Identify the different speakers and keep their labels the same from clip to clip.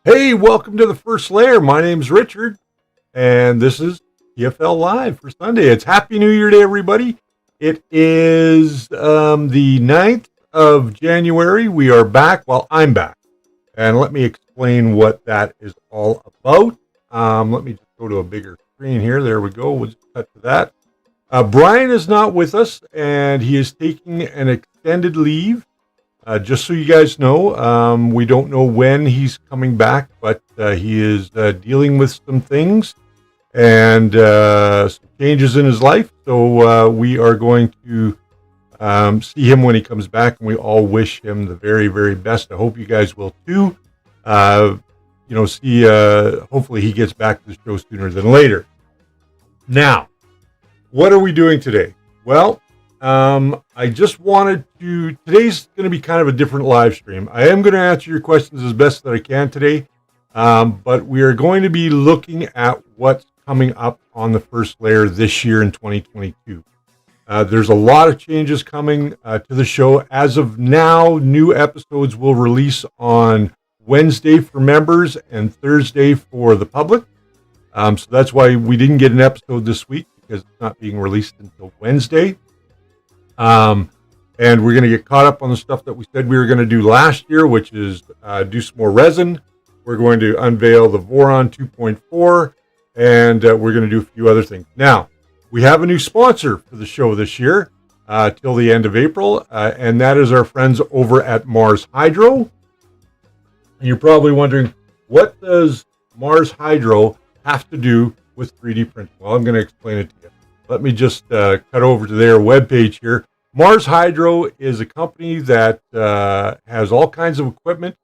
Speaker 1: Hey, welcome to the first layer. My name's Richard, and this is TFL Live for Sunday. It's Happy New Year to everybody. It is the 9th of January. We are back. Well, I'm back. And let me explain what that is all about. Let me just go to a bigger screen here. There we go. We'll just cut to that. Brian is not with us, and he is taking an extended leave. Just so you guys know, we don't know when he's coming back, but he is dealing with some things and some changes in his life. So we are going to see him when he comes back, and we all wish him the very, very best. I hope you guys will too. Hopefully he gets back to the show sooner than later. Now, what are we doing today? Well, I just wanted to, today's going to be kind of a different live stream. I am going to answer your questions as best that I can today, but we are going to be looking at what's coming up on the first layer this year in 2022. There's a lot of changes coming to the show. As of now, new episodes will release on Wednesday for members and Thursday for the public. So that's why we didn't get an episode this week, because it's not being released until Wednesday. And we're going to get caught up on the stuff that we said we were going to do last year, which is do some more resin. We're going to unveil the Voron 2.4, and we're going to do a few other things. Now, we have a new sponsor for the show this year till the end of April, and that is our friends over at Mars Hydro. And you're probably wondering, what does Mars Hydro have to do with 3D printing? Well, I'm going to explain it to you. Let me just cut over to their webpage here. Mars Hydro is a company that has all kinds of equipment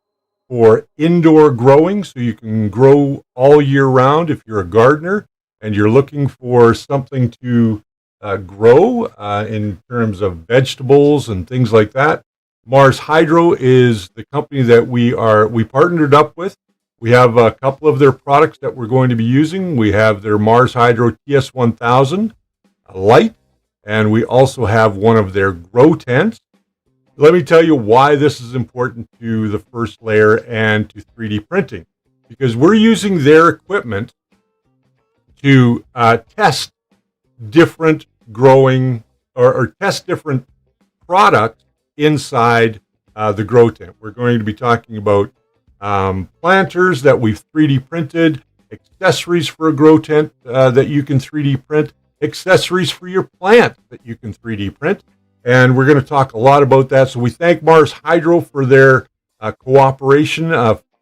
Speaker 1: for indoor growing, so you can grow all year round if you're a gardener and you're looking for something to grow in terms of vegetables and things like that. Mars Hydro is the company that we partnered up with. We have a couple of their products that we're going to be using. We have their Mars Hydro TS-1000 light, and we also have one of their grow tents. Let me tell you why this is important to the first layer and to 3D printing, because we're using their equipment to test different growing or test different products inside the grow tent. We're going to be talking about planters that we've 3D printed, accessories for a grow tent that you can 3D print, accessories for your plant that you can 3D print. And we're going to talk a lot about that. So we thank Mars Hydro for their cooperation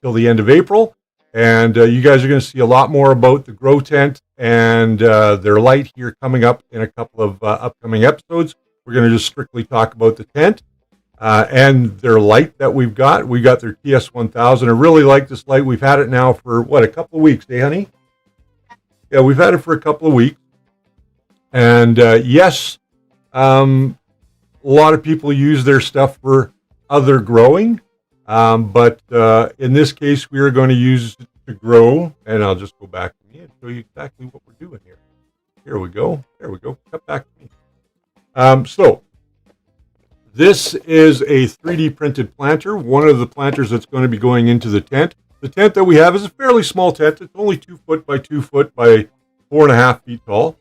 Speaker 1: till the end of April. And you guys are going to see a lot more about the grow tent and their light here coming up in a couple of upcoming episodes. We're going to just strictly talk about the tent and their light that we've got. We got their TS-1000. I really like this light. We've had it now for, a couple of weeks, honey? Yeah, we've had it for a couple of weeks. And yes, a lot of people use their stuff for other growing. But in this case, we are going to use it to grow. And I'll just go back to me and show you exactly what we're doing here. Here we go. There we go. Cut back to me. So this is a 3D printed planter. One of the planters that's going to be going into the tent. The tent that we have is a fairly small tent. It's only 2 foot by 2 foot by 4.5 feet tall.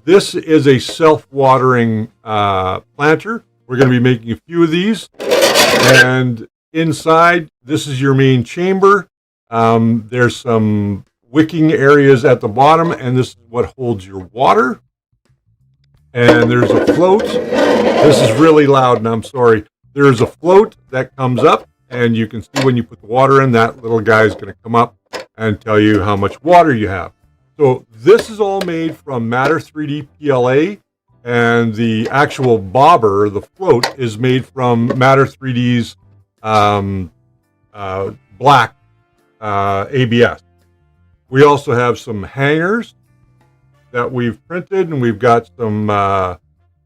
Speaker 1: This is a self-watering planter. We're going to be making a few of these. And inside, this is your main chamber. There's some wicking areas at the bottom, and this is what holds your water. And there's a float. This is really loud, and I'm sorry. There's a float that comes up, and you can see when you put the water in, that little guy is going to come up and tell you how much water you have. So this is all made from Matter 3D PLA, and the actual bobber, the float, is made from Matter 3D's black ABS. We also have some hangers that we've printed, and we've got some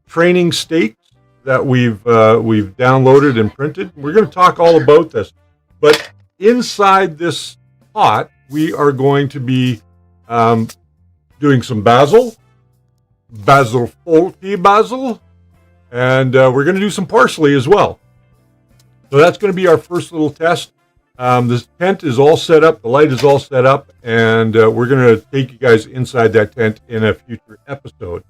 Speaker 1: training stakes that we've downloaded and printed. We're going to talk all about this, but inside this pot, we are going to be doing some basil folky basil, and we're going to do some parsley as well. So that's going to be our first little test. This tent is all set up. The light is all set up, and we're going to take you guys inside that tent in a future episode.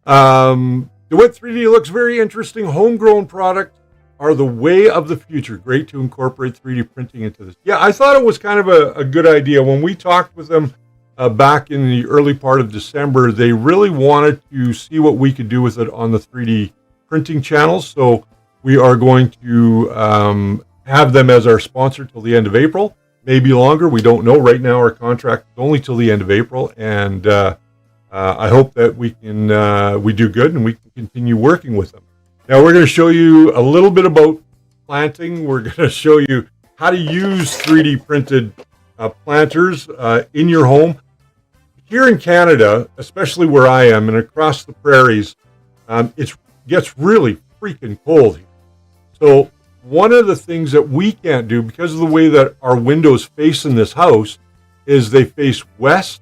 Speaker 1: DeWitt 3D looks very interesting. Homegrown products are the way of the future. Great to incorporate 3D printing into this. Yeah, I thought it was kind of a good idea. When we talked with them back in the early part of December, they really wanted to see what we could do with it on the 3D printing channels. So we are going to have them as our sponsor till the end of April, maybe longer. We don't know. Right now, our contract is only till the end of April, and I hope that we do good and we can continue working with them. Now we're going to show you a little bit about planting. We're going to show you how to use 3D printed planters in your home. Here in Canada, especially where I am and across the prairies, it gets really freaking cold here. So one of the things that we can't do because of the way that our windows face in this house is they face west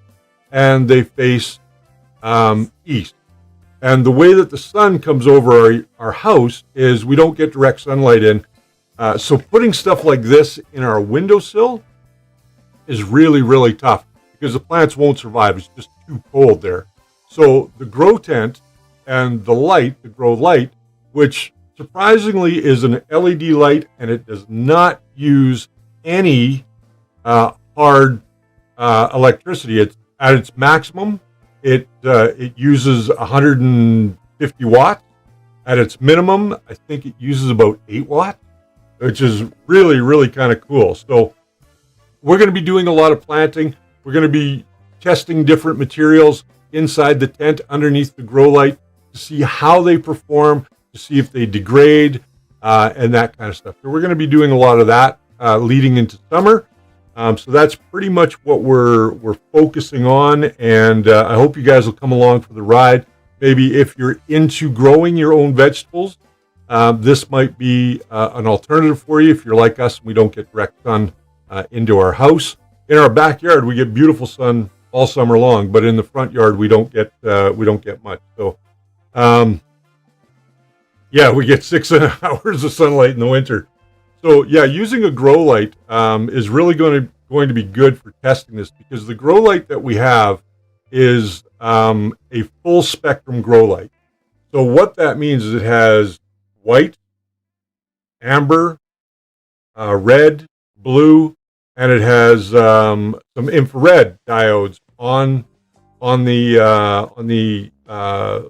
Speaker 1: and they face east. And the way that the sun comes over our house is we don't get direct sunlight in. So putting stuff like this in our windowsill is really, really tough because the plants won't survive. It's just too cold there. So the grow tent and the light, the grow light, which surprisingly is an LED light and it does not use any hard electricity. It's at its maximum. It uses 150 watts. At its minimum, I think it uses about 8 watts, which is really, really kind of cool. So we're going to be doing a lot of planting. We're going to be testing different materials inside the tent underneath the grow light to see how they perform, to see if they degrade, and that kind of stuff. So we're going to be doing a lot of that leading into summer. So that's pretty much what we're focusing on, and I hope you guys will come along for the ride. Maybe if you're into growing your own vegetables, this might be an alternative for you. If you're like us, we don't get direct sun into our house. In our backyard, we get beautiful sun all summer long, but in the front yard, we don't get much. So, yeah, we get 6 hours of sunlight in the winter. So yeah, using a grow light is really going to be good for testing this because the grow light that we have is a full spectrum grow light. So what that means is it has white, amber, red, blue, and it has some infrared diodes on the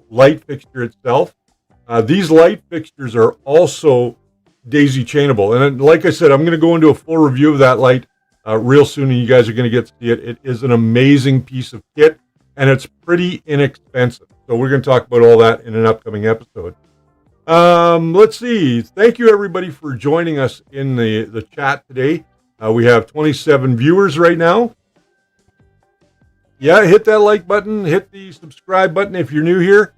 Speaker 1: light fixture itself. These light fixtures are also daisy chainable, and then, like I said, I'm going to go into a full review of that light real soon, and you guys are going to get to see it. It is an amazing piece of kit, and it's pretty inexpensive. So we're going to talk about all that in an upcoming episode. Let's see. Thank you everybody for joining us in the chat today. We have 27 viewers right now. Yeah, hit that like button, hit the subscribe button if you're new here.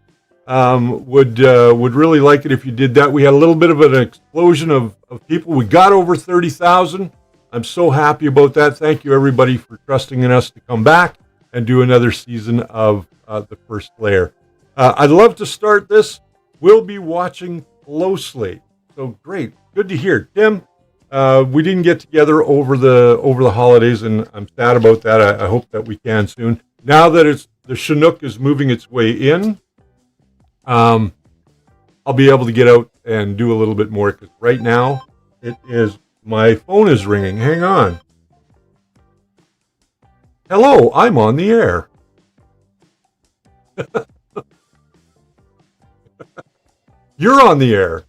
Speaker 1: Would really like it if you did that. We had a little bit of an explosion of people. We got over 30,000. I'm so happy about that. Thank you everybody for trusting in us to come back and do another season of the first layer. I'd love to start this. We'll be watching closely. So great, good to hear, Tim. We didn't get together over the holidays, and I'm sad about that. I hope that we can soon. Now that the Chinook is moving its way in, I'll be able to get out and do a little bit more because right now my phone is ringing. Hang on. Hello, I'm on the air. You're on the air.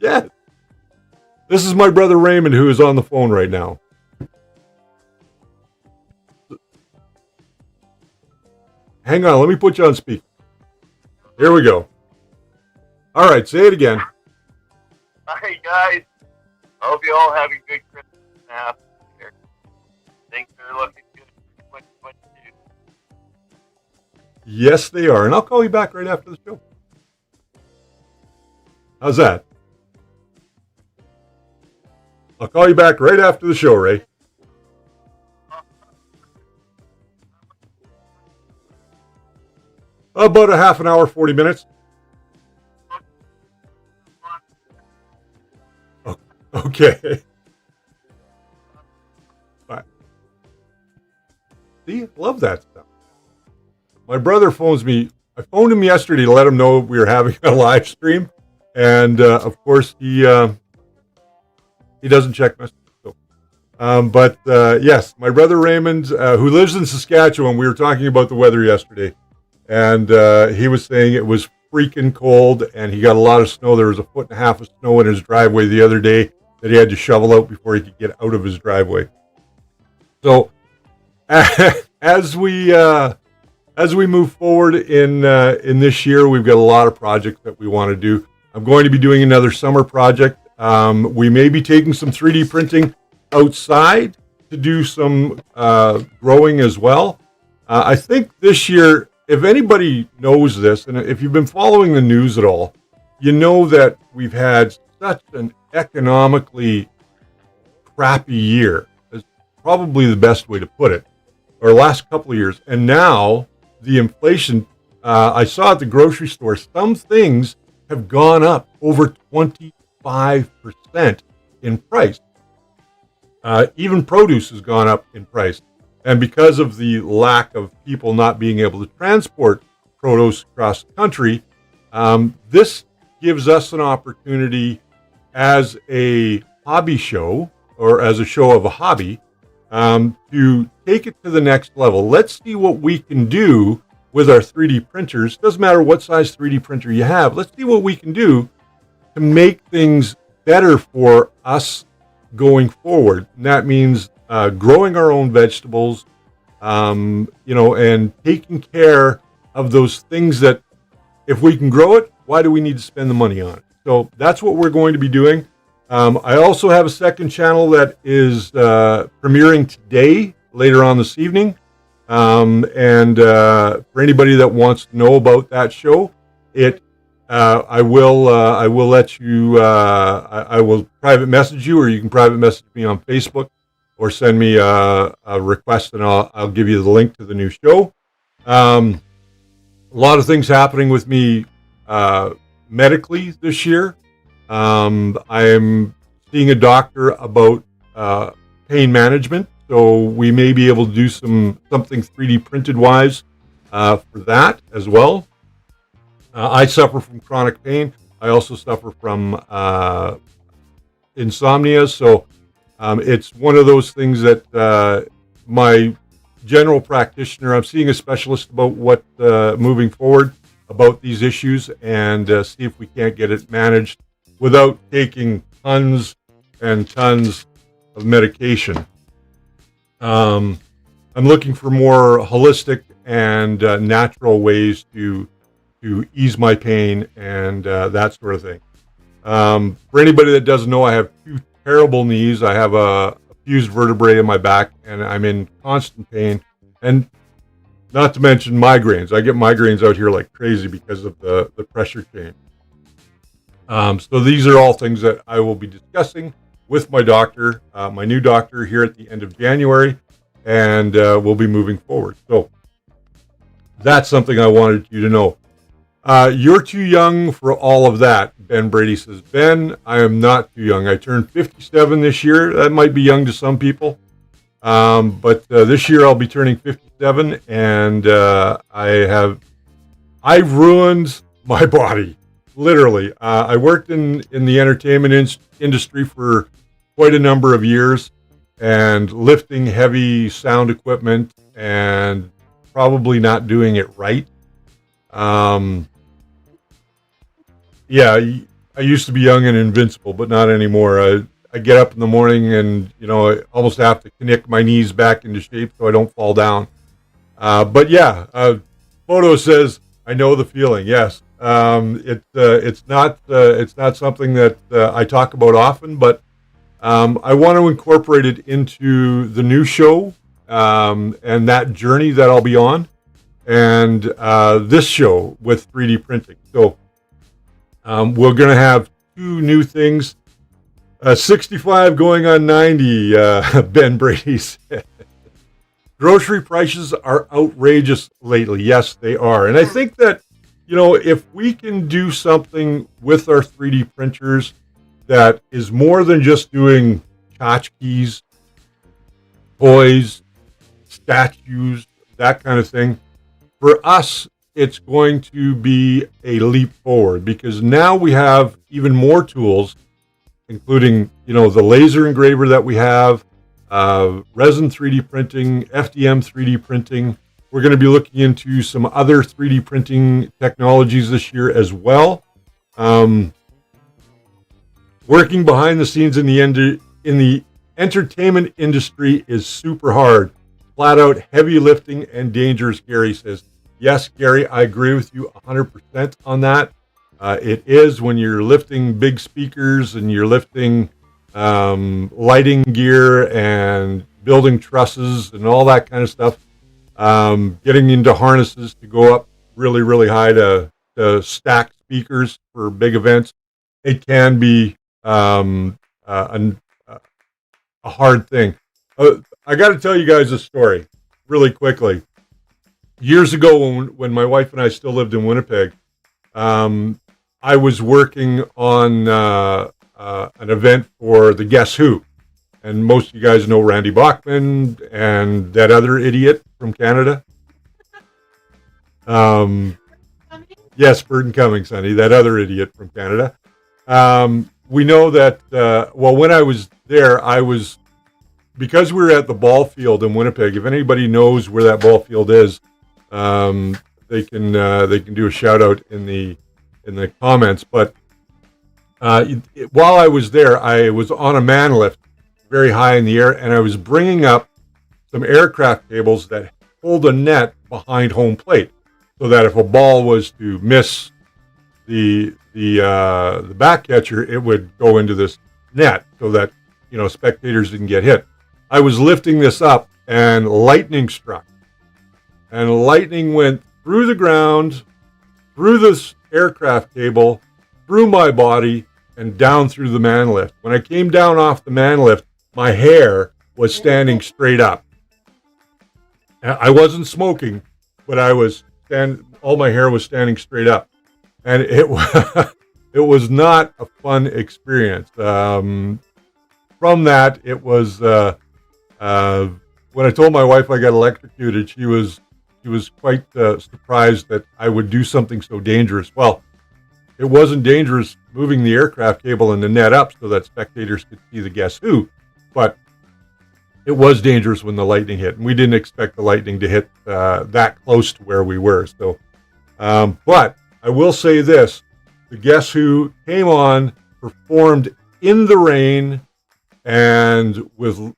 Speaker 1: Yeah. This is my brother Raymond who is on the phone right now. Hang on, let me put you on speaker. Here we go. All right, say it again.
Speaker 2: Hi, guys. I hope you all have a good Christmas and Happy New Year. Things are looking good for 2022.
Speaker 1: Yes, they are. And I'll call you back right after the show. How's that? I'll call you back right after the show, Ray. About a half an hour, 40 minutes. Okay. love that stuff. My brother phones me. I phoned him yesterday to let him know we were having a live stream, and of course he doesn't check messages. So, but yes, my brother Raymond, who lives in Saskatchewan, we were talking about the weather yesterday, and he was saying it was freaking cold, and he got a lot of snow. There was 1.5 feet of snow in his driveway the other day that he had to shovel out before he could get out of his driveway. So as we move forward in this year, we've got a lot of projects that we want to do. I'm going to be doing another summer project. We may be taking some 3D printing outside to do some growing as well. I think this year, if anybody knows this, and if you've been following the news at all, you know that we've had such an economically crappy year. Is probably the best way to put it, or last couple of years. And now the inflation, I saw at the grocery store, some things have gone up over 25% in price. Even produce has gone up in price. And because of the lack of people not being able to transport produce across the country, this gives us an opportunity as a hobby show, or as a show of a hobby, to take it to the next level. Let's see what we can do with our 3D printers. Doesn't matter what size 3D printer you have. Let's see what we can do to make things better for us going forward. And that means growing our own vegetables, and taking care of those things that, if we can grow it, why do we need to spend the money on it? So that's what we're going to be doing. I also have a second channel that is premiering today, later on this evening. And for anybody that wants to know about that show, I will let you, I will private message you, or you can private message me on Facebook, or send me a request, and I'll give you the link to the new show. A lot of things happening with me medically this year. I'm seeing a doctor about pain management, so we may be able to do something 3D printed wise for that as well. I suffer from chronic pain. I also suffer from insomnia, so it's one of those things that my general practitioner, I'm seeing a specialist about what moving forward about these issues, and see if we can't get it managed without taking tons and tons of medication. I'm looking for more holistic and natural ways to ease my pain and that sort of thing. For anybody that doesn't know, I have 2 terrible knees. I have a fused vertebrae in my back, and I'm in constant pain. And not to mention migraines. I get migraines out here like crazy because of the pressure change. So these are all things that I will be discussing with my doctor, my new doctor, here at the end of January, and we'll be moving forward. So that's something I wanted you to know. You're too young for all of that, Ben Brady says. Ben, I am not too young. I turned 57 this year. That might be young to some people. But this year I'll be turning 57, and I've ruined my body, literally. I worked in the entertainment industry for quite a number of years, and lifting heavy sound equipment and probably not doing it right. Yeah, I used to be young and invincible, but not anymore. I get up in the morning and, I almost have to connect my knees back into shape so I don't fall down. But yeah, Photo says, I know the feeling. Yes. It's not something that I talk about often, but I want to incorporate it into the new show, and that journey that I'll be on, and this show with 3D printing. So we're going to have 2 new things. 65 going on 90, Ben Brady said. Grocery prices are outrageous lately. Yes, they are. And I think that, if we can do something with our 3D printers that is more than just doing tchotchkes, toys, statues, that kind of thing. For us, it's going to be a leap forward because now we have even more tools, including, you know, the laser engraver that we have, resin 3D printing, FDM 3D printing. We're going to be looking into some other 3D printing technologies this year as well. Working behind the scenes in the entertainment industry is super hard. Flat out heavy lifting and dangerous, Gary says. Yes, Gary, I agree with you 100% on that. It is when you're lifting big speakers and you're lifting lighting gear and building trusses and all that kind of stuff. Getting into harnesses to go up really, really high to stack speakers for big events. It can be a hard thing. I got to tell you guys a story really quickly. Years ago, when my wife and I still lived in Winnipeg, I was working on an event for the Guess Who. And most of you guys know Randy Bachman and that other idiot from Canada. Yes, Burton Cummings, honey, that other idiot from Canada. We know that, well, when I was there, because we were at the ball field in Winnipeg. If anybody knows where that ball field is, they can do a shout out in the comments. But while I was there, I was on a man lift very high in the air, and I was bringing up some aircraft cables that hold a net behind home plate, so that if a ball was to miss the back catcher, it would go into this net, so that, you know, spectators didn't get hit. I was lifting this up, and lightning struck, and lightning went through the ground, through this aircraft cable, through my body, and down through the man lift. When I came down off the man lift, my hair was standing straight up. I wasn't smoking, but all my hair was standing straight up. And it was not a fun experience. From that, it was, when I told my wife I got electrocuted, she was quite surprised that I would do something so dangerous. Well, it wasn't dangerous moving the aircraft cable and the net up so that spectators could see the Guess Who, but it was dangerous when the lightning hit, and we didn't expect the lightning to hit that close to where we were. So, but I will say this: the Guess Who came on, performed in the rain, and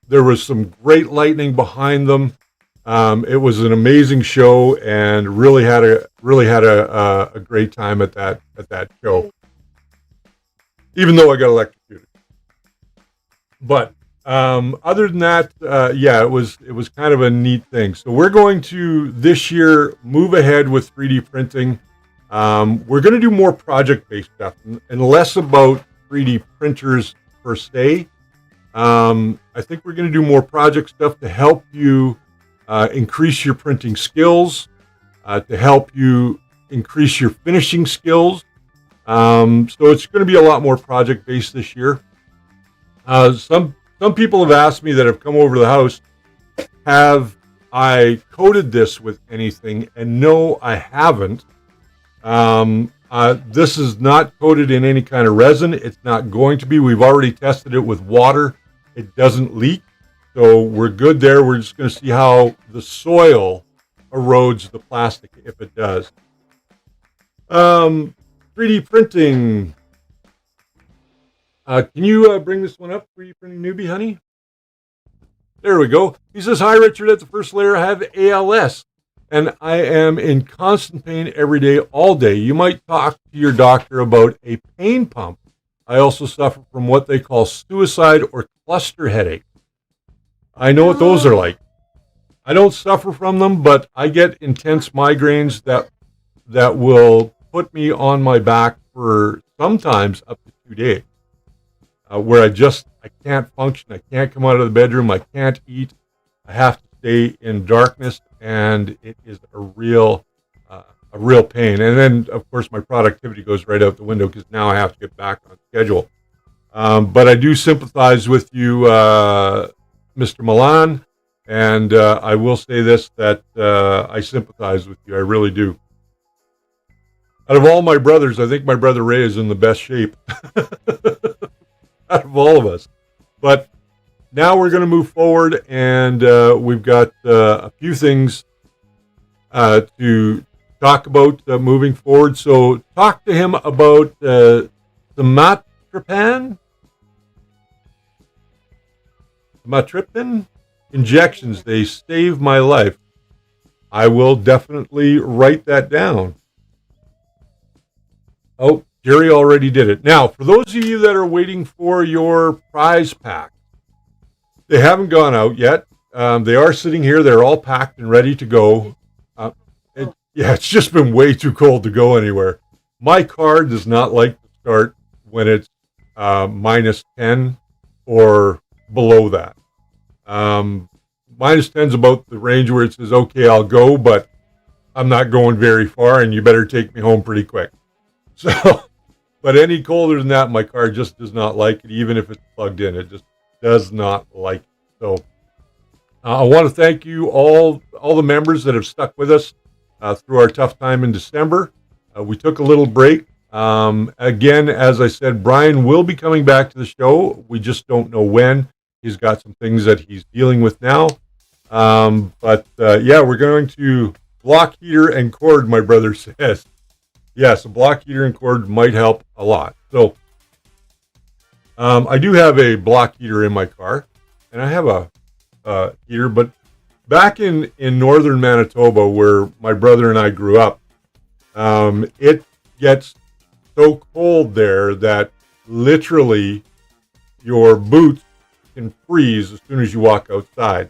Speaker 1: there was some great lightning behind them. It was an amazing show, and really had a great time at that show. Even though I got electrocuted, but other than that, yeah, it was kind of a neat thing. So we're going to this year move ahead with 3D printing. We're going to do more project-based stuff and less about 3D printers per se. I think we're going to do more project stuff to help you increase your printing skills, to help you increase your finishing skills. So it's going to be a lot more project-based this year. Some people have asked me that have come over to the house, have I coated this with anything? And no, I haven't. This is not coated in any kind of resin. It's not going to be. We've already tested it with water. It doesn't leak. So we're good there. We're just going to see how the soil erodes the plastic if it does. 3D printing. Can you bring this one up, 3D printing newbie, honey? There we go. He says, hi, Richard. At the first layer, I have ALS, and I am in constant pain every day, all day. You might talk to your doctor about a pain pump. I also suffer from what they call suicide or cluster headache. I know what those are like. I don't suffer from them, but I get intense migraines that will put me on my back for sometimes up to 2 days, where I can't function. I can't come out of the bedroom. I can't eat. I have to stay in darkness, and it is a real pain. And then, of course, my productivity goes right out the window because now I have to get back on schedule. But I do sympathize with you, Mr. Milan. And I will say this, that I sympathize with you. I really do. Out of all my brothers, I think my brother Ray is in the best shape out of all of us. But now we're going to move forward, and we've got a few things to talk about moving forward. So talk to him about somatropan injections. They save my life. I will definitely write that down. Oh, Jerry already did it. Now, for those of you that are waiting for your prize pack, they haven't gone out yet. They are sitting here. They're all packed and ready to go. It's just been way too cold to go anywhere. My car does not like to start when it's minus 10 or below that. Minus 10 is about the range where it says, okay, I'll go, but I'm not going very far, and you better take me home pretty quick. So, but any colder than that, my car just does not like it, even if it's plugged in. It just does not like it. So I want to thank you all the members that have stuck with us through our tough time in December. We took a little break. Again, as I said, Brian will be coming back to the show. We just don't know when. He's got some things that he's dealing with now. But we're going to block heater and cord, my brother says. Yes, a block heater and cord might help a lot. So I do have a block heater in my car, and I have a heater, but back in northern Manitoba, where my brother and I grew up, it gets so cold there that literally your boots can freeze as soon as you walk outside.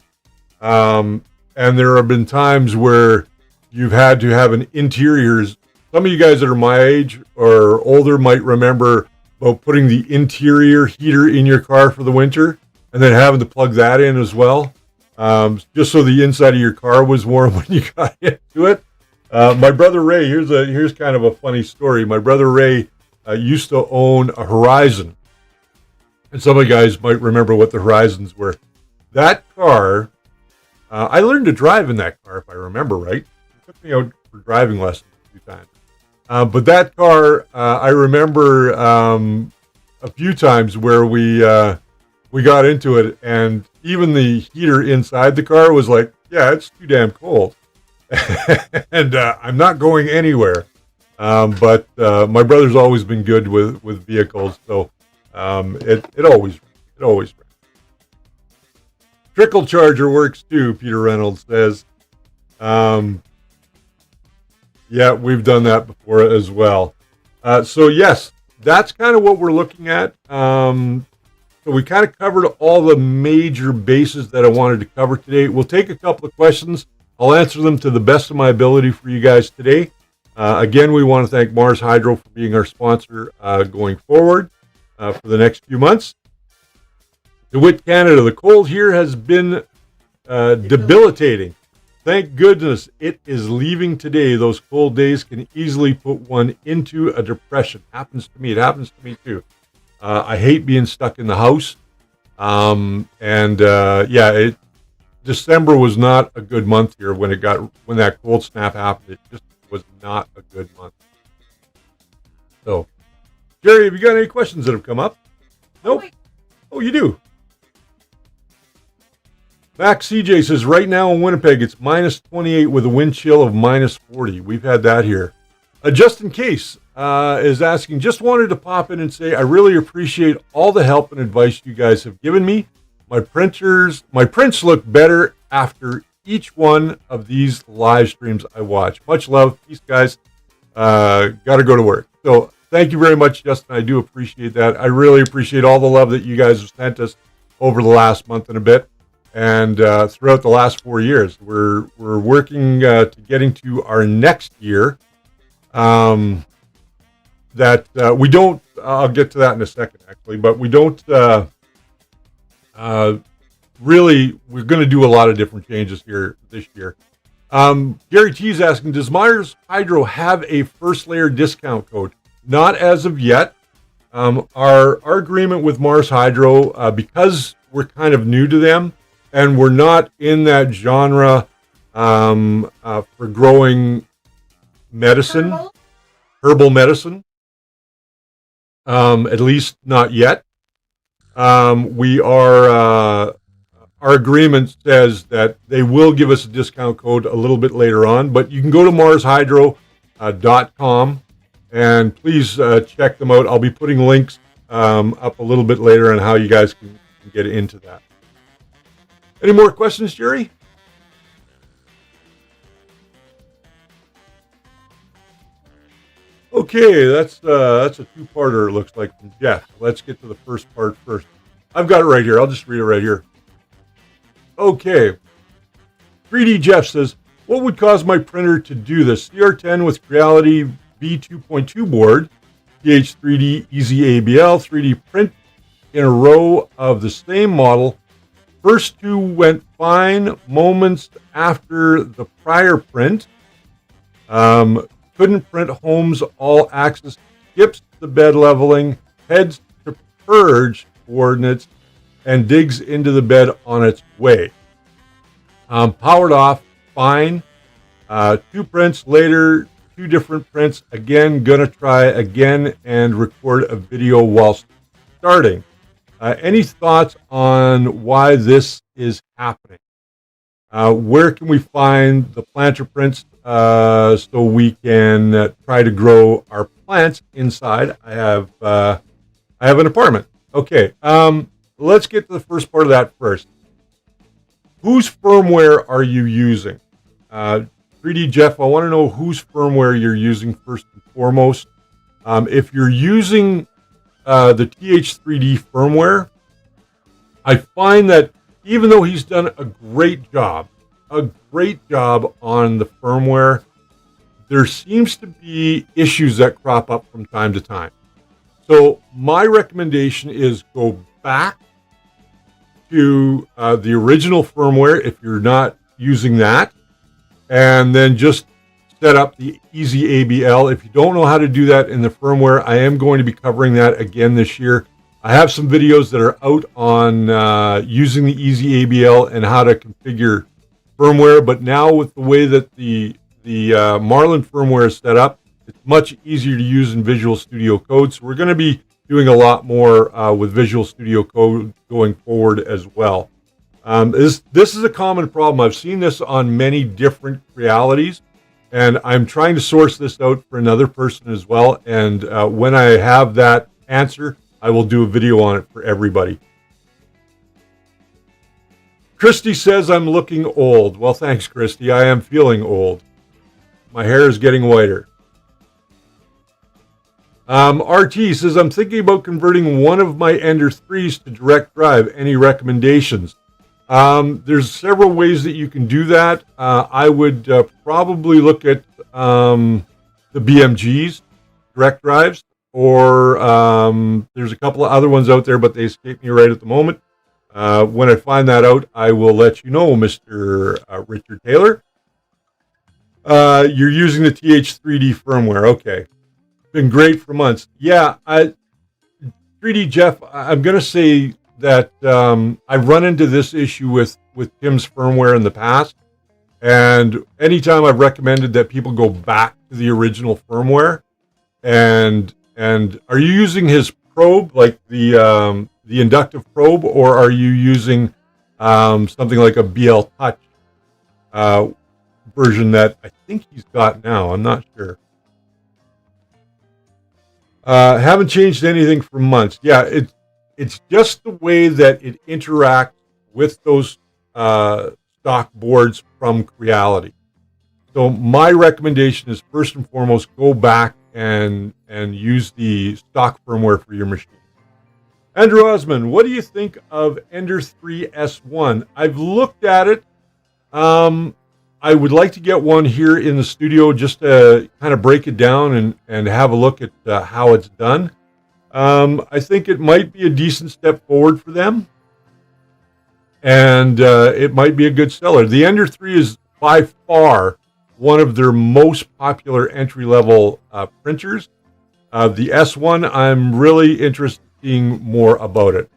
Speaker 1: And there have been times where you've had to have an interiors. Some of you guys that are my age or older might remember about putting the interior heater in your car for the winter and then having to plug that in as well, just so the inside of your car was warm when you got into it. My brother Ray, here's kind of a funny story. My brother Ray used to own a Horizon, and some of you guys might remember what the Horizons were. That car, I learned to drive in that car, if I remember right. It took me out for driving lessons a few times. But that car, I remember a few times where we got into it, and even the heater inside the car was like, yeah, it's too damn cold. And I'm not going anywhere. But my brother's always been good with vehicles, so it always runs. Trickle charger works too, Peter Reynolds says. Yeah, we've done that before as well. So yes, that's kind of what we're looking at. So we kind of covered all the major bases that I wanted to cover today. We'll take a couple of questions. I'll answer them to the best of my ability for you guys today. Again, we want to thank Mars Hydro for being our sponsor going forward for the next few months. DeWitt, Canada, the cold here has been debilitating. Thank goodness it is leaving today. Those cold days can easily put one into a depression. Happens to me. It happens to me too. I hate being stuck in the house. December was not a good month here when that cold snap happened. It just was not a good month. So, Jerry, have you got any questions that have come up? Nope. Oh, you do. Max CJ says, right now in Winnipeg, it's minus 28 with a wind chill of minus 40. We've had that here. Just in case, is asking, just wanted to pop in and say, I really appreciate all the help and advice you guys have given me. My prints look better after each one of these live streams I watch. Much love. Peace, guys. Got to go to work. So thank you very much, Justin. I do appreciate that. I really appreciate all the love that you guys have sent us over the last month and a bit. And throughout the last 4 years, we're working to getting to our next year. We don't. I'll get to that in a second, actually. But we don't really. We're going to do a lot of different changes here this year. Gary T is asking, does Mars Hydro have a first layer discount code? Not as of yet. Our agreement with Mars Hydro, because we're kind of new to them. and we're not in that genre for growing medicine, herbal medicine, at least not yet. We are, our agreement says that they will give us a discount code a little bit later on, but you can go to marshydro.com and please check them out. I'll be putting links up a little bit later on how you guys can get into that. Any more questions, Jerry? Okay, that's a two-parter, it looks like, from Jeff. Let's get to the first part first. I've got it right here. I'll just read it right here. Okay. 3D Jeff says, what would cause my printer to do this? CR-10 with Creality V2.2 board, TH3D Easy ABL, 3D print in a row of the same model. First two went fine moments after the prior print. Couldn't print homes all axis, skips the bed leveling, heads to purge coordinates, and digs into the bed on its way. Powered off, fine. Two prints later, two different prints. Again, gonna try again and record a video while starting. Any thoughts on why this is happening? Where can we find the planter prints so we can try to grow our plants inside? I have an apartment. Okay, let's get to the first part of that first. Whose firmware are you using? 3D Jeff, I want to know whose firmware you're using first and foremost. If you're using the TH3D firmware, I find that even though he's done a great job on the firmware, there seems to be issues that crop up from time to time. So my recommendation is go back to the original firmware if you're not using that, and then just set up the Easy ABL. If you don't know how to do that in the firmware, I am going to be covering that again this year. I have some videos that are out on using the Easy ABL and how to configure firmware, but now with the way that the Marlin firmware is set up, it's much easier to use in Visual Studio Code. So we're going to be doing a lot more with Visual Studio Code going forward as well. This is a common problem. I've seen this on many different Crealities, and I'm trying to source this out for another person as well. And when I have that answer, I will do a video on it for everybody. Christy says I'm looking old. Well, thanks, Christy. I am feeling old. My hair is getting whiter. RT says, I'm thinking about converting one of my Ender 3s to direct drive. Any recommendations? There's several ways that you can do that. I would probably look at the BMGs, direct drives, or there's a couple of other ones out there, but they escape me right at the moment. When I find that out, I will let you know, Mr. Richard Taylor. You're using the TH3D firmware. Okay. Been great for months. Yeah, 3D Jeff, I'm going to say that I've run into this issue with Tim's firmware in the past. And anytime I've recommended that people go back to the original firmware, and are you using his probe, like the inductive probe, or are you using something like a BL Touch version that I think he's got now? I'm not sure. Haven't changed anything for months. Yeah, it's just the way that it interacts with those stock boards from Creality. So my recommendation is, first and foremost, go back and use the stock firmware for your machine. Andrew Osmond, what do you think of Ender 3 S1? I've looked at it. I would like to get one here in the studio just to kind of break it down and have a look at how it's done. I think it might be a decent step forward for them, and it might be a good seller. The Ender 3 is by far one of their most popular entry-level printers. The S1, I'm really interested in seeing more about it.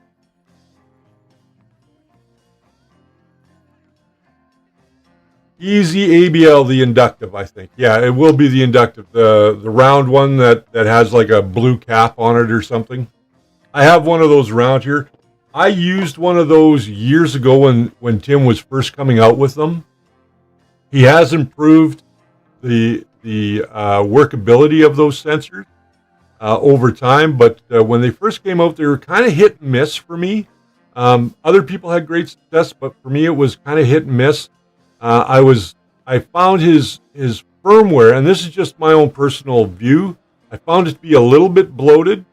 Speaker 1: Easy ABL, the inductive, I think. Yeah, it will be the inductive, the round one that has like a blue cap on it or something. I have one of those around here. I used one of those years ago when Tim was first coming out with them. He has improved the workability of those sensors over time, but when they first came out, they were kind of hit and miss for me. Other people had great success, but for me, it was kind of hit and miss. I found his firmware, and this is just my own personal view. I found it to be a little bit bloated,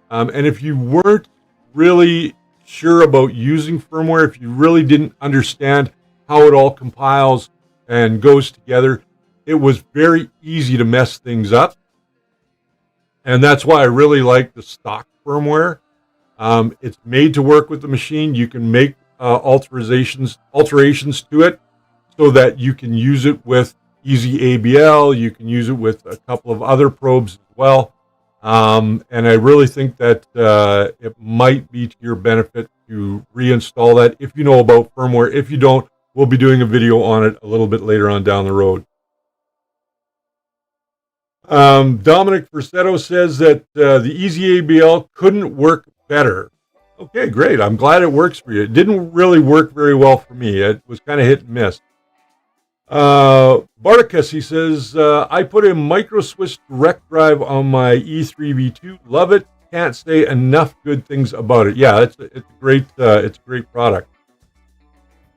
Speaker 1: and if you weren't really sure about using firmware, if you really didn't understand how it all compiles and goes together, it was very easy to mess things up. And that's why I really like the stock firmware. It's made to work with the machine. You can make alterations to it so that you can use it with easy ABL. You can use it with a couple of other probes as well. And I really think that it might be to your benefit to reinstall that if you know about firmware. If you don't, we'll be doing a video on it a little bit later on down the road. Dominic Versetto says that the Easy ABL couldn't work better. Okay, great. I'm glad it works for you. It didn't really work very well for me. It was kind of hit and miss. Barticus, he says, I put a micro Swiss direct drive on my E3 V2. Love it. Can't say enough good things about it. Yeah, it's a great product.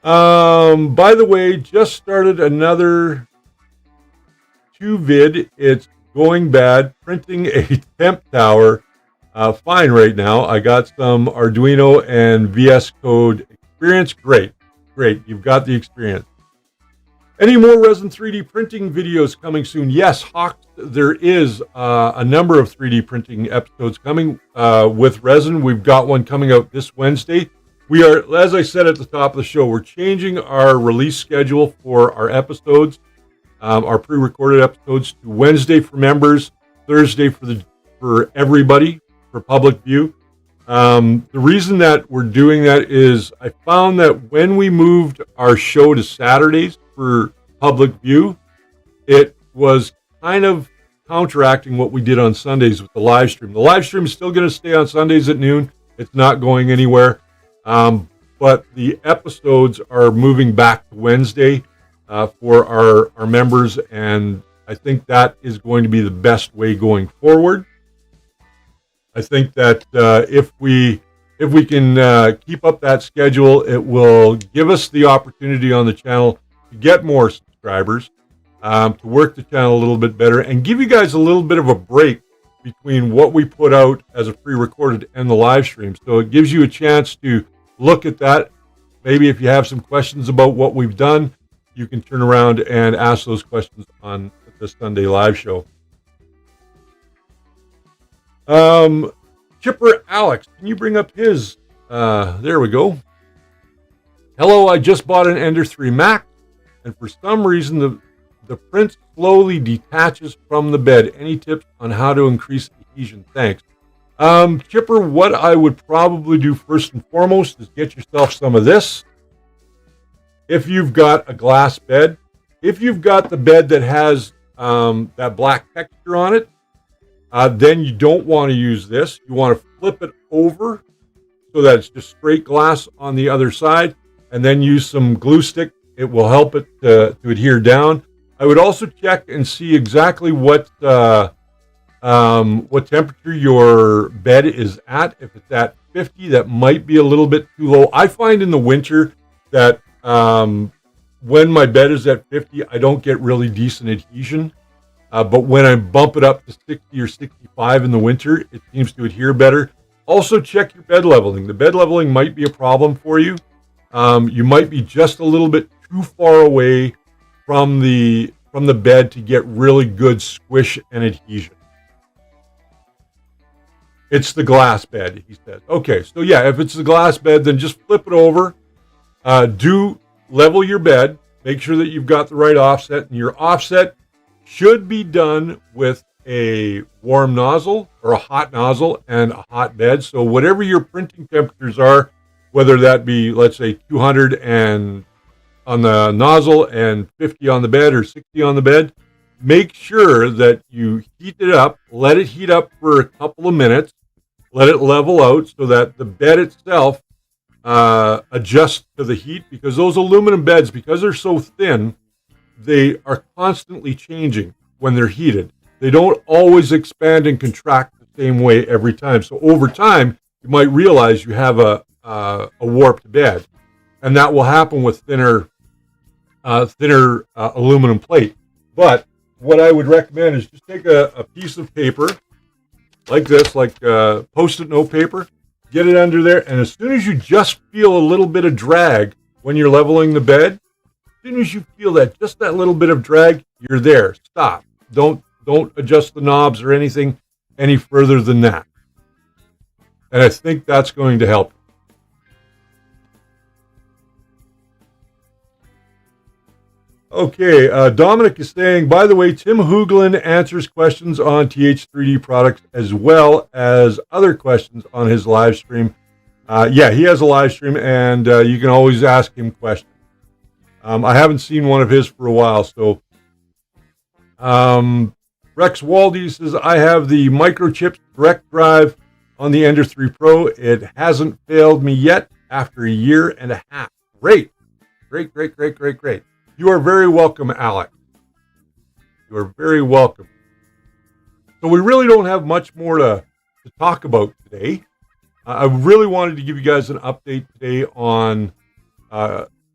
Speaker 1: By the way, just started another 2-vid. It's going bad. Printing a temp tower. Fine right now. I got some Arduino and VS Code experience. Great. You've got the experience. Any more Resin 3D printing videos coming soon? Yes, Hawks, there is a number of 3D printing episodes coming with Resin. We've got one coming out this Wednesday. We are, as I said at the top of the show, we're changing our release schedule for our episodes, our pre-recorded episodes, to Wednesday for members, Thursday for everybody, for public view. The reason that we're doing that is I found that when we moved our show to Saturdays for public view, it was kind of counteracting what we did on Sundays with the live stream. The live stream is still going to stay on Sundays at noon. It's not going anywhere. But the episodes are moving back to Wednesday for our members, and I think that is going to be the best way going forward. I think that if we can keep up that schedule, it will give us the opportunity on the channel to get more subscribers, to work the channel a little bit better, and give you guys a little bit of a break between what we put out as a pre-recorded and the live stream. So it gives you a chance to look at that. Maybe if you have some questions about what we've done, you can turn around and ask those questions on the Sunday live show. Chipper Alex, can you bring up his? There we go. Hello, I just bought an Ender 3 Max, and for some reason the print slowly detaches from the bed. Any tips on how to increase adhesion? Thanks. Chipper, what I would probably do first and foremost is get yourself some of this. If you've got a glass bed, if you've got the bed that has that black texture on it, then you don't want to use this. You want to flip it over so that it's just straight glass on the other side, and then use some glue stick. It will help it to adhere down. I would also check and see exactly what temperature your bed is at. If it's at 50, that might be a little bit too low. I find in the winter that when my bed is at 50, I don't get really decent adhesion. But when I bump it up to 60 or 65 in the winter, it seems to adhere better. Also, check your bed leveling. The bed leveling might be a problem for you. You might be just a little bit too far away from the bed to get really good squish and adhesion. It's the glass bed, he says. Okay, so yeah, if it's the glass bed, then just flip it over. Do level your bed. Make sure that you've got the right offset, and your offset should be done with a warm nozzle or a hot nozzle and a hot bed. So whatever your printing temperatures are, whether that be, let's say, 200 and on the nozzle and 50 on the bed or 60 on the bed, make sure that you heat it up, let it heat up for a couple of minutes, let it level out so that the bed itself adjusts to the heat, because those aluminum beds, because they're so thin, they are constantly changing when they're heated. They don't always expand and contract the same way every time. So over time, you might realize you have a warped bed, and that will happen with thinner aluminum plate. But what I would recommend is just take a piece of paper like this, like Post-it note paper, get it under there, and as soon as you just feel a little bit of drag when you're leveling the bed, as soon as you feel that, just that little bit of drag, you're there. Stop. Don't adjust the knobs or anything any further than that. And I think that's going to help. Okay, Dominic is saying, by the way, Tim Hoogland answers questions on TH3D products as well as other questions on his live stream. Yeah, he has a live stream, and you can always ask him questions. I haven't seen one of his for a while, so... Rex Waldy says, I have the microchip direct drive on the Ender 3 Pro. It hasn't failed me yet after a year and a half. Great. Great. You are very welcome, Alex. You are very welcome. So we really don't have much more to talk about today. I really wanted to give you guys an update today on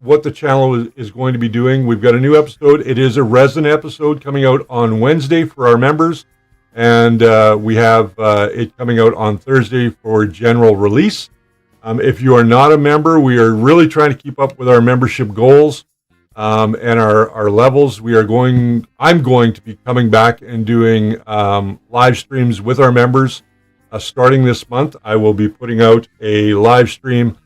Speaker 1: what the channel is going to be doing. We've got a new episode. It is a resin episode coming out on Wednesday for our members, and we have it coming out on Thursday for general release. If you are not a member, we are really trying to keep up with our membership goals and our levels. I'm going to be coming back and doing live streams with our members starting this month. I will be putting out a live stream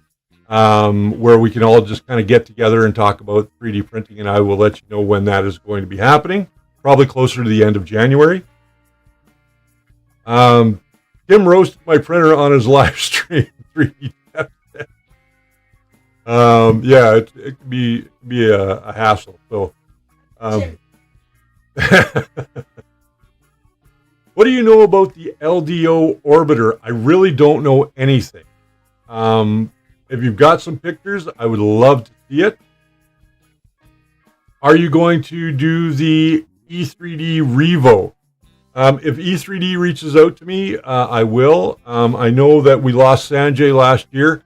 Speaker 1: where we can all just kind of get together and talk about 3D printing, and I will let you know when that is going to be happening, probably closer to the end of January. Tim roasted my printer on his live stream. 3D test. Yeah, it could be a hassle. So, what do you know about the LDO orbiter? I really don't know anything. If you've got some pictures, I would love to see it. Are you going to do the E3D Revo? If E3D reaches out to me, I will. I know that we lost Sanjay last year,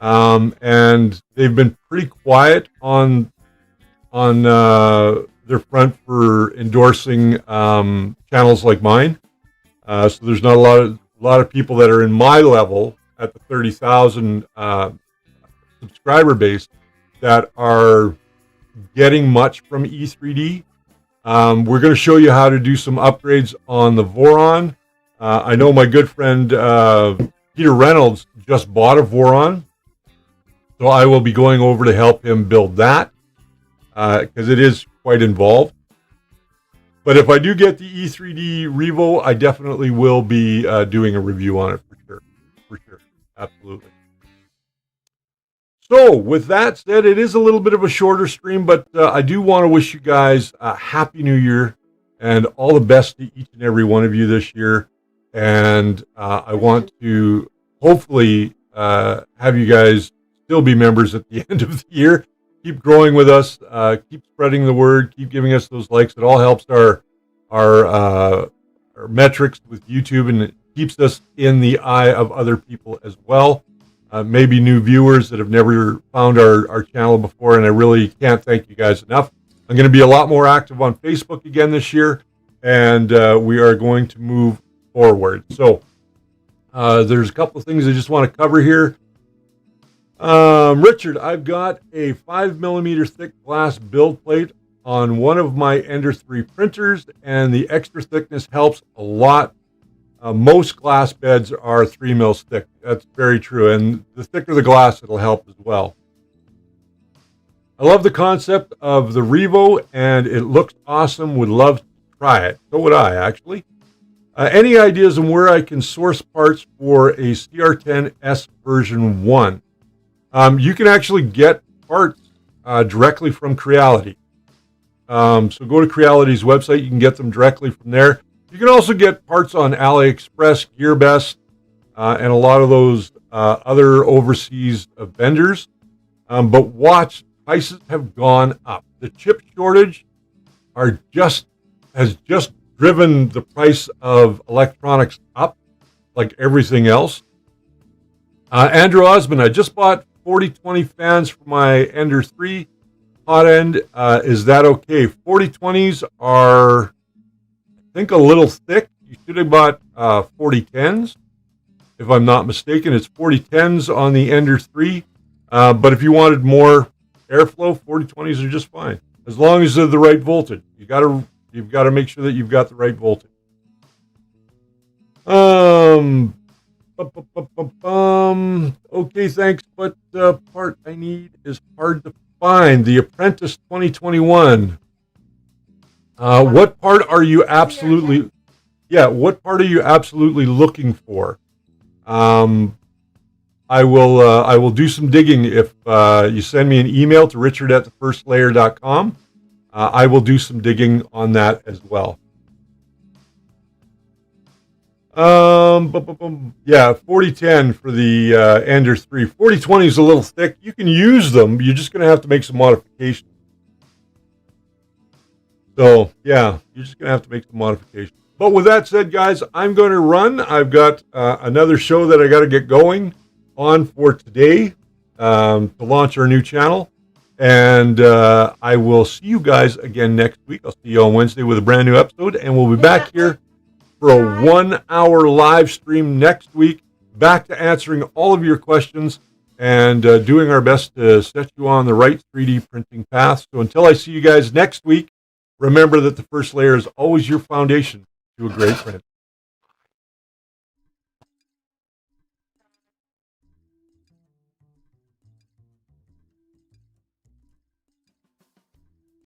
Speaker 1: and they've been pretty quiet on their front for endorsing channels like mine. So there's not a lot of people that are in my level at the 30,000 subscriber base that are getting much from E3D. We're going to show you how to do some upgrades on the Voron. I know my good friend Peter Reynolds just bought a Voron, so I will be going over to help him build that because it is quite involved. But if I do get the E3D Revo, I definitely will be doing a review on it for sure. Absolutely. So with that said, it is a little bit of a shorter stream, but I do want to wish you guys a Happy New Year and all the best to each and every one of you this year. And I want to hopefully have you guys still be members at the end of the year. Keep growing with us. Keep spreading the word. Keep giving us those likes. It all helps our metrics with YouTube, and it keeps us in the eye of other people as well. Maybe new viewers that have never found our channel before, and I really can't thank you guys enough. I'm going to be a lot more active on Facebook again this year, and we are going to move forward. So there's a couple of things I just want to cover here. Richard, I've got a 5mm thick glass build plate on one of my Ender 3 printers, and the extra thickness helps a lot. Most glass beds are 3 mils thick. That's very true. And the thicker the glass, it'll help as well. I love the concept of the Revo, and it looks awesome. Would love to try it. So would I, actually. Any ideas on where I can source parts for a CR-10S version 1? You can actually get parts directly from Creality. So go to Creality's website. You can get them directly from there. You can also get parts on AliExpress, GearBest, and a lot of those other overseas vendors. But watch, prices have gone up. The chip shortage has just driven the price of electronics up, like everything else. Andrew Osmond, I just bought 4020 fans for my Ender 3 hot end. Is that okay? 4020s are, I think, a little thick. You should have bought 4010s, if I'm not mistaken. It's 4010s on the Ender 3. But if you wanted more airflow, 4020s are just fine, as long as they're the right voltage. You've got to make sure that you've got the right voltage. Okay, thanks. But the part I need is hard to find. The Apprentice 2021. What part are you absolutely? Yeah, what part are you absolutely looking for? I will do some digging if you send me an email to richard@thefirstlayer.com. I will do some digging on that as well. Yeah, 4010 for the Ender 3. 4020 is a little thick. You can use them. You're just going to have to make some modifications. So, yeah, you're just going to have to make some modifications. But with that said, guys, I'm going to run. I've got another show that I got to get going on for today to launch our new channel. And I will see you guys again next week. I'll see you on Wednesday with a brand new episode. And we'll be back here for a 1-hour live stream next week, back to answering all of your questions and doing our best to set you on the right 3D printing path. So until I see you guys next week, remember that the first layer is always your foundation to a great print.